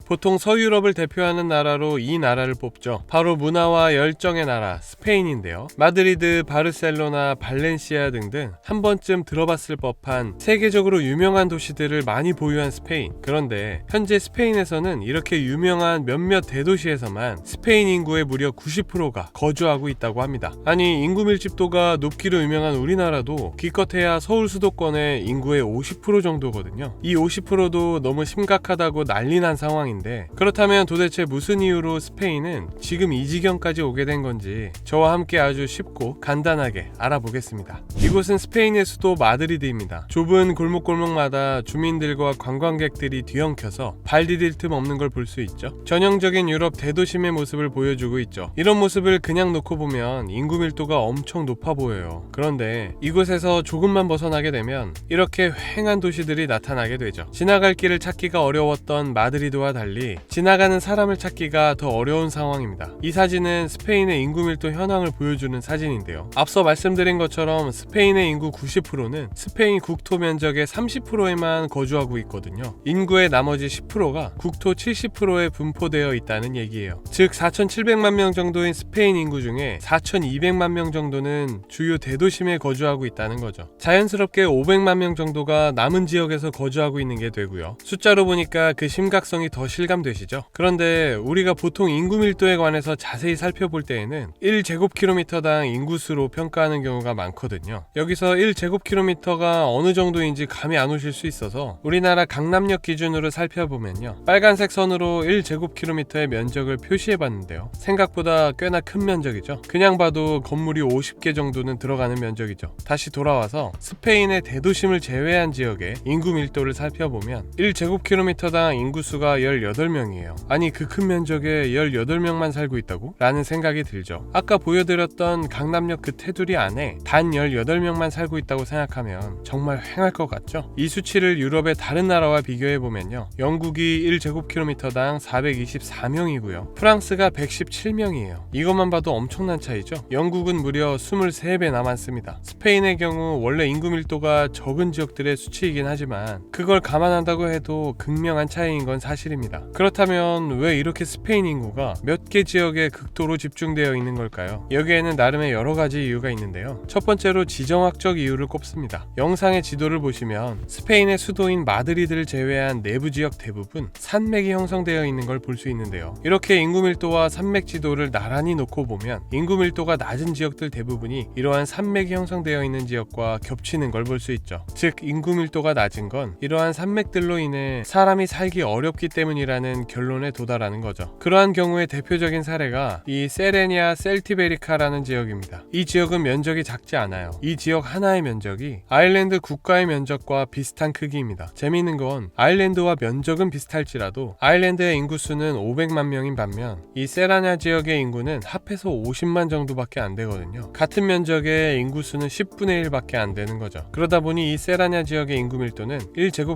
보통 서유럽을 대표하는 나라로 이 나라를 뽑죠. 바로 문화와 열정의 나라 스페인인데요. 마드리드, 바르셀로나, 발렌시아 등등 한 번쯤 들어봤을 법한 세계적으로 유명한 도시들을 많이 보유한 스페인. 그런데 현재 스페인에서는 이렇게 유명한 몇몇 대도시에서만 스페인 인구의 무려 90%가 거주하고 있다고 합니다. 아니, 인구 밀집도가 높기로 유명한 우리나라도 기껏해야 서울 수도권의 인구의 50% 정도거든요. 이 50%도 너무 심각하다고 난리난 상황인데, 그렇다면 도대체 무슨 이유로 스페인은 지금 이 지경까지 오게 된 건지 저와 함께 아주 쉽고 간단하게 알아보겠습니다. 이곳은 스페인의 수도 마드리드입니다. 좁은 골목골목마다 주민들과 관광객들이 뒤엉켜서 발 디딜 틈 없는 걸 볼 수 있죠. 전형적인 유럽 대도심의 모습을 보여주고 있죠. 이런 모습을 그냥 놓고 보면 인구 밀도가 엄청 높아 보여요. 그런데 이곳에서 조금만 벗어나게 되면 이렇게 휑한 도시들이 나타나게 되죠. 지나갈 길을 찾기가 어려웠던 마드리드와 달리 지나가는 사람을 찾기가 더 어려운 상황입니다. 이 사진은 스페인의 인구 밀도 현황을 보여주는 사진인데요. 앞서 말씀드린 것처럼 스페인의 인구 90%는 스페인 국토 면적의 30%에만 거주하고 있거든요. 인구의 나머지 10%가 국토 70%에 분포되어 있다는 얘기예요. 즉 4,700만 명 정도인 스페인 인구 중에 4,200만 명 정도는 주요 대도심에 거주하고 있다는 거죠. 자연스럽게 500만 명 정도가 남은 지역에서 거주하고 있는 게 되고요. 숫자로 보니까 그 심각성이 더 실감되시죠? 그런데 우리가 보통 인구 밀도에 관해서 자세히 살펴볼 때에는 1제곱킬로미터당 인구수로 평가하는 경우가 많거든요. 여기서 1제곱킬로미터가 어느 정도인지 감이 안 오실 수 있어서 우리나라 강남역 기준으로 살펴보면요, 빨간색 선으로 1제곱킬로미터의 면적을 표시해 봤는데요. 생각보다 꽤나 큰 면적이죠. 그냥 봐도 건물이 50개 정도는 들어가는 면적이죠. 다시 돌아와서 스페인의 대도심을 제외한 지역의 인구 밀도를 살펴보면 1제곱킬로미터당 인구수가 18명이에요. 아니, 그 큰 면적에 18명만 살고 있다고? 라는 생각이 들죠. 아까 보여드렸던 강남역 그 테두리 안에 단 18명만 살고 있다고 생각하면 정말 휑할 것 같죠? 이 수치를 유럽의 다른 나라와 비교해보면요, 영국이 1제곱킬로미터당 424명이고요 프랑스가 117명이에요 이것만 봐도 엄청난 차이죠. 영국은 무려 23배나 많습니다. 스페인의 경우 원래 인구 밀도가 적은 지역들의 수치이긴 하지만 그걸 감안한다고 해도 극명한 차이인 건 사실입니다. 그렇다면 왜 이렇게 스페인 인구가 몇 개 지역에 극도로 집중되어 있는 걸까요? 여기에는 나름의 여러 가지 이유가 있는데요. 첫 번째로 지정학적 이유를 꼽습니다. 영상의 지도를 보시면 스페인의 수도인 마드리드를 제외한 내부 지역 대부분 산맥이 형성되어 있는 걸 볼 수 있는데요. 이렇게 인구 밀도와 산맥 지도를 나란히 놓고 보면 인구 밀도가 낮은 지역들 대부분이 이러한 산맥이 형성되어 있는 지역과 겹치는 걸 볼 수 있죠. 즉 인구 밀도가 낮은 건 이러한 산맥들로 인해 사람이 살기 어렵기 때문이라는 결론에 도달하는 거죠. 그러한 경우의 대표적인 사례가 이 세레냐 셀티베리카라는 지역입니다. 이 지역은 면적이 작지 않아요. 이 지역 하나의 면적이 아일랜드 국가의 면적과 비슷한 크기입니다. 재미있는 건 아일랜드와 면적은 비슷할지라도 아일랜드의 인구수는 500만 명인 반면 이 세라냐 지역의 인구는 합해서 50만 정도밖에 안 되거든요. 같은 면적의 인구수는 10분의 1밖에 안 되는 거죠. 그러다 보니 이 세라냐 지역의 인구 밀도는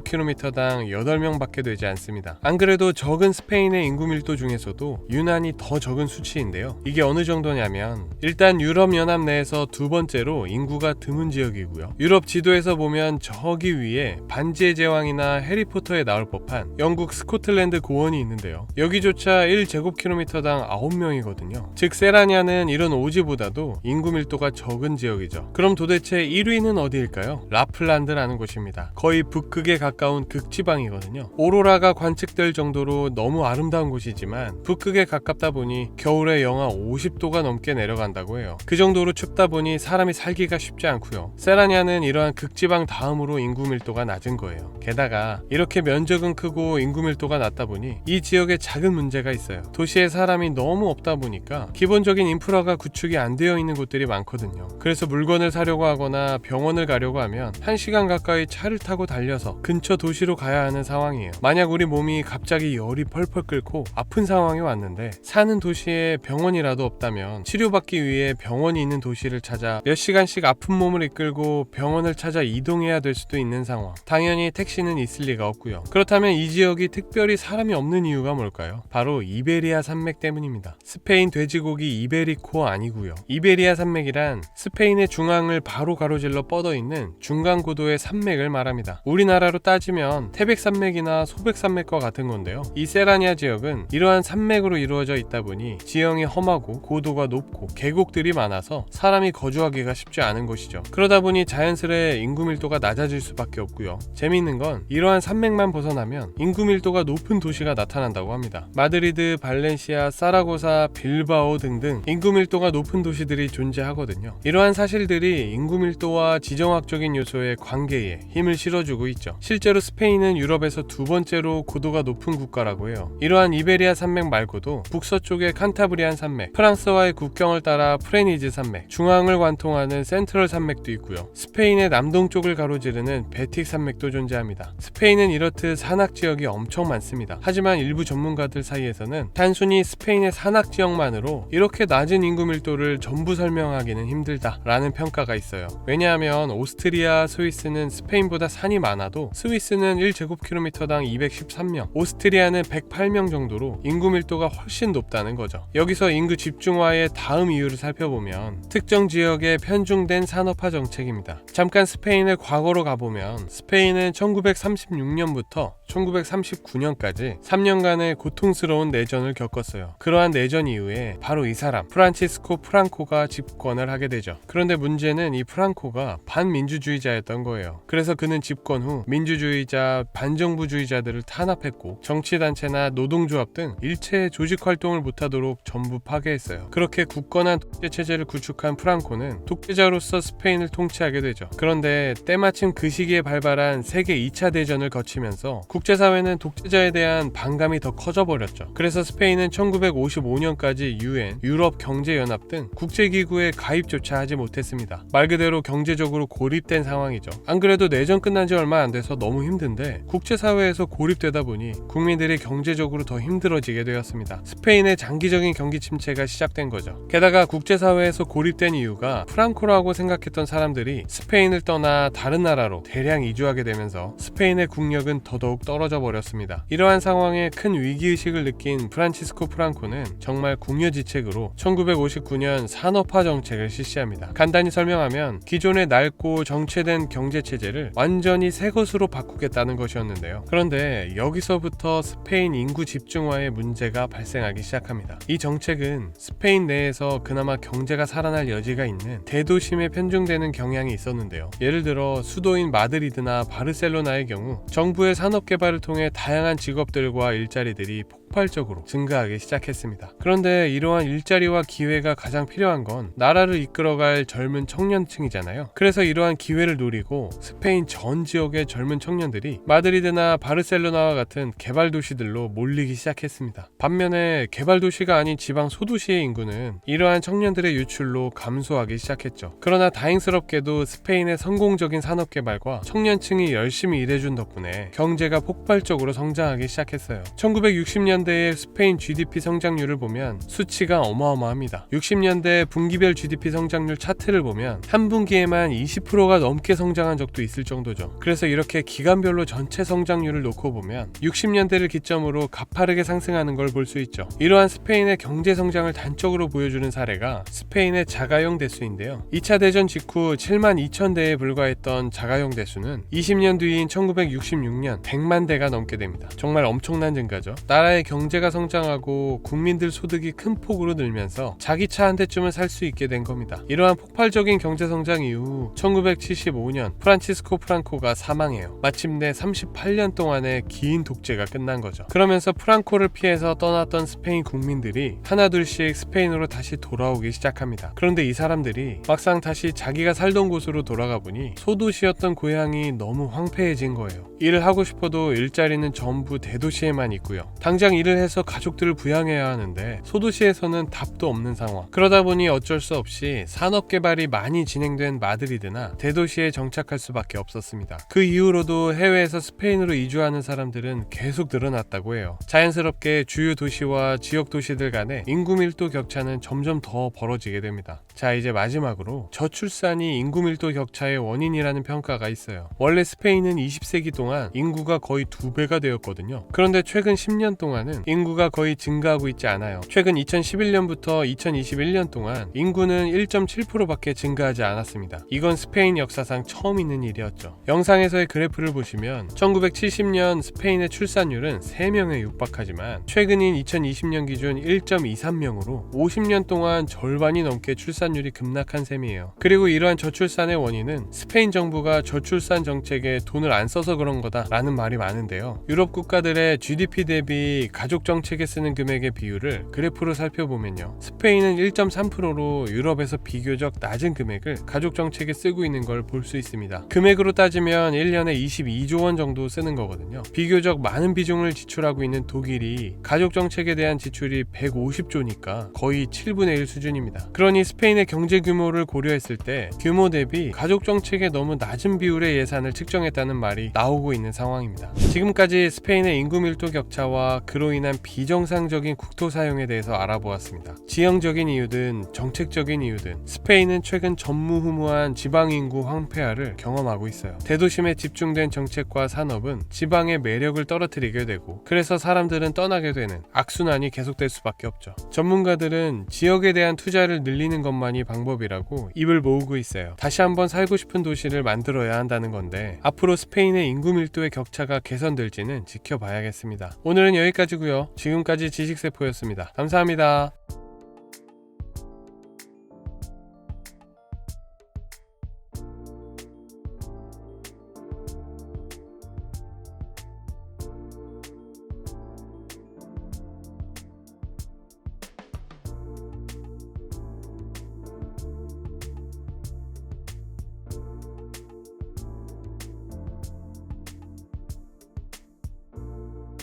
1제곱킬로미터당 8명밖에 되지 않습니다. 안 그래도 적은 스페인의 인구 밀도 중에서도 유난히 더 적은 수치인데요. 이게 어느 정도냐면 일단 유럽연합 내에서 두 번째로 인구가 드문 지역이고요. 유럽 지도에서 보면 저기 위에 반지의 제왕이나 해리포터에 나올 법한 영국 스코틀랜드 고원이 있는데요. 여기조차 1제곱킬로미터당 9명이거든요. 즉 세라냐는 이런 오지보다도 인구 밀도가 적은 지역이죠. 그럼 도대체 1위는 어디일까요? 라플란드라는 곳입니다. 거의 북극에 가까운 극지방이거든요. 오로라가 관측될 정도로 너무 아름다운 곳이지만 북극에 가깝다 보니 겨울에 영하 50도가 넘게 내려간다고 해요. 그 정도로 춥다 보니 사람이 살기가 쉽지 않고요. 세라냐는 이러한 극지방 다음으로 인구 밀도가 낮은 거예요. 게다가 이렇게 면적은 크고 인구 밀도가 낮다 보니 이 지역에 작은 문제가 있어요. 도시에 사람이 너무 없다 보니까 기본적인 인프라가 구축이 안 되어 있는 곳들이 많거든요. 그래서 물건을 사려고 하거나 병원을 가려고 하면 1시간 가까이 차를 타고 달려서 근처 도시로 가야 하는 상황이에요. 만약 우리 몸이 갑자기 열이 펄펄 끓고 아픈 상황이 왔는데 사는 도시에 병원이라도 없다면 치료받기 위해 병원이 있는 도시를 찾아 몇 시간씩 아픈 몸을 이끌고 병원을 찾아 이동해야 될 수도 있는 상황. 당연히 택시는 있을 리가 없고요. 그렇다면 이 지역이 특별히 사람이 없는 이유가 뭘까요? 바로 이베리아 산맥 때문입니다. 스페인 돼지고기 이베리코 아니고요. 이베리아 산맥이란 스페인의 중앙을 바로 가로질러 뻗어있는 중간 고도의 산맥을 말합니다. 우리나라로 따지면 태백산맥이나 소백산맥과 같은 건데 건데요. 이 세라니아 지역은 이러한 산맥으로 이루어져 있다 보니 지형이 험하고 고도가 높고 계곡들이 많아서 사람이 거주하기가 쉽지 않은 곳이죠. 그러다 보니 자연스레 인구 밀도가 낮아질 수밖에 없고요. 재미있는 건 이러한 산맥만 벗어나면 인구 밀도가 높은 도시가 나타난다고 합니다. 마드리드, 발렌시아, 사라고사, 빌바오 등등 인구 밀도가 높은 도시들이 존재하거든요. 이러한 사실들이 인구 밀도와 지정학적인 요소의 관계에 힘을 실어주고 있죠. 실제로 스페인은 유럽에서 두 번째로 고도가 높은 국가라고 해요. 이러한 이베리아 산맥 말고도 북서쪽의 칸타브리안 산맥, 프랑스와의 국경을 따라 프레니즈 산맥, 중앙을 관통하는 센트럴 산맥도 있고요. 스페인의 남동쪽을 가로지르는 베틱 산맥도 존재합니다. 스페인은 이렇듯 산악 지역이 엄청 많습니다. 하지만 일부 전문가들 사이에서는 단순히 스페인의 산악 지역만으로 이렇게 낮은 인구 밀도를 전부 설명하기는 힘들다라는 평가가 있어요. 왜냐하면 오스트리아, 스위스는 스페인보다 산이 많아도 스위스는 1제곱킬로미터당 213명, 오스트리아는 108명 정도로 인구 밀도가 훨씬 높다는 거죠. 여기서 인구 집중화의 다음 이유를 살펴보면 특정 지역에 편중된 산업화 정책입니다. 잠깐 스페인을 과거로 가보면 스페인은 1936년부터 1939년까지 3년간의 고통스러운 내전을 겪었어요. 그러한 내전 이후에 바로 이 사람 프란치스코 프랑코가 집권을 하게 되죠. 그런데 문제는 이 프랑코가 반민주주의자였던 거예요. 그래서 그는 집권 후 민주주의자, 반정부주의자들을 탄압했고 정치단체나 노동조합 등 일체 조직활동을 못하도록 전부 파괴했어요. 그렇게 굳건한 독재체제를 구축한 프랑코는 독재자로서 스페인을 통치하게 되죠. 그런데 때마침 그 시기에 발발한 세계 2차 대전을 거치면서 국제사회는 독재자에 대한 반감이 더 커져버렸죠. 그래서 스페인은 1955년까지 UN, 유럽경제연합 등 국제기구에 가입조차 하지 못했습니다. 말 그대로 경제적으로 고립된 상황이죠. 안 그래도 내전 끝난 지 얼마 안 돼서 너무 힘든데 국제사회에서 고립되다 보니 국민들이 경제적으로 더 힘들어지게 되었습니다. 스페인의 장기적인 경기 침체가 시작된 거죠. 게다가 국제사회에서 고립된 이유가 프랑코라고 생각했던 사람들이 스페인을 떠나 다른 나라로 대량 이주하게 되면서 스페인의 국력은 더더욱 떨어져 버렸습니다. 이러한 상황에 큰 위기의식을 느낀 프란치스코 프랑코는 정말 궁여지책으로 1959년 산업화 정책을 실시합니다. 간단히 설명하면 기존의 낡고 정체된 경제체제를 완전히 새 것으로 바꾸겠다는 것이었는데요. 그런데 여기서부터 스페인 인구 집중화의 문제가 발생하기 시작합니다. 이 정책은 스페인 내에서 그나마 경제가 살아날 여지가 있는 대도심에 편중되는 경향이 있었는데요. 예를 들어 수도인 마드리드나 바르셀로나의 경우 정부의 산업개발을 통해 다양한 직업들과 일자리들이 폭발적으로 증가하기 시작했습니다. 그런데 이러한 일자리와 기회가 가장 필요한 건 나라를 이끌어갈 젊은 청년층이잖아요. 그래서 이러한 기회를 노리고 스페인 전 지역의 젊은 청년들이 마드리드나 바르셀로나와 같은 개발 도시들로 몰리기 시작했습니다. 반면에 개발 도시가 아닌 지방 소도시의 인구는 이러한 청년들의 유출로 감소하기 시작했죠. 그러나 다행스럽게도 스페인의 성공적인 산업개발과 청년층이 열심히 일해준 덕분에 경제가 폭발적으로 성장하기 시작했어요. 1960년대의 스페인 GDP 성장률을 보면 수치가 어마어마합니다. 60년대 분기별 GDP 성장률 차트를 보면 한 분기에만 20%가 넘게 성장한 적도 있을 정도죠. 그래서 이렇게 기간별로 전체 성장률을 놓고 보면 60년대를 기점으로 가파르게 상승하는 걸 볼 수 있죠. 이러한 스페인의 경제 성장을 단적으로 보여주는 사례가 스페인의 자가용 대수인데요. 2차 대전 직후 7만 2천 대에 불과했던 자가용 대수는 20년 뒤인 1966년 100만 대가 넘게 됩니다. 정말 엄청난 증가죠. 나라의 경제가 성장하고 국민들 소득이 큰 폭으로 늘면서 자기 차 한 대쯤은 살 수 있게 된 겁니다. 이러한 폭발적인 경제 성장 이후 1975년 프란치스코 프랑코가 사망해요. 마침내 38년 동안의 긴 독재가 끝난 거죠. 그러면서 프랑코를 피해서 떠났던 스페인 국민들이 하나둘씩 스페인으로 다시 돌아오기 시작합니다. 그런데 이 사람들이 막상 다시 자기가 살던 곳으로 돌아가 보니 소도시였던 고향이 너무 황폐해진 거예요. 일을 하고 싶어도 일자리는 전부 대도시에만 있고요. 당장 일을 해서 가족들을 부양해야 하는데 소도시에서는 답도 없는 상황. 그러다 보니 어쩔 수 없이 산업개발이 많이 진행된 마드리드나 대도시에 정착할 수밖에 없었습니다. 그 이후로도 해외에서 스페인으로 이주하는 사람들은 계속 늘어났다고 해요. 자연스럽게 주요 도시와 지역 도시들 간의 인구 밀도 격차는 점점 더 벌어지게 됩니다. 자, 이제 마지막으로 저출산이 인구 밀도 격차의 원인이라는 평가가 있어요. 원래 스페인은 20세기 동안 인구가 거의 2배가 되었거든요. 그런데 최근 10년 동안은 인구가 거의 증가하고 있지 않아요. 최근 2011년부터 2021년 동안 인구는 1.7%밖에 증가하지 않았습니다. 이건 스페인 역사상 처음 있는 일이었죠. 영상에서의 그래프를 보시면 1970년 스페인의 출산율은 3명에 육박하지만 최근인 2020년 기준 1.23명으로 50년 동안 절반이 넘게 출산율이 급락한 셈이에요. 그리고 이러한 저출산의 원인은 스페인 정부가 저출산 정책에 돈을 안 써서 그런 거다라는 말이 많은데요. 유럽 국가들의 GDP 대비 가족 정책에 쓰는 금액의 비율을 그래프로 살펴보면요. 스페인은 1.3%로 유럽에서 비교적 낮은 금액을 가족 정책에 쓰고 있는 걸 볼 수 있습니다. 금액으로 따지면 1년에 22조 원 정도 쓰는 거거든요. 비교적 많은 비중을 지출하고 있는 독일이 가족 정책에 대한 지출이 150조니까 거의 7분의 1 수준입니다. 그러니 스페인의 경제 규모를 고려했을 때 규모 대비 가족 정책에 너무 낮은 비율의 예산을 측정했다는 말이 나오고 있는 상황입니다. 지금까지 스페인의 인구 밀도 격차와 그로 인한 비정상적인 국토 사용에 대해서 알아보았습니다. 지형적인 이유든 정책적인 이유든 스페인은 최근 전무후무한 지방 인구 황폐화를 경험하고 있어요. 대도심에 집중된 정책과 산업은 지방의 매력을 떨어뜨리게 되고 그래서 사람들은 떠나게 되는 악순환이 계속될 수밖에 없죠. 전문가들은 지역에 대한 투자를 늘리는 것만이 방법이라고 입을 모으고 있어요. 다시 한번 살고 싶은 도시를 만들어야 한다는 건데 앞으로 스페인의 인구 밀도의 격차가 개선될지는 지켜봐야겠습니다. 오늘은 여기까지고요. 지금까지 지식세포였습니다. 감사합니다.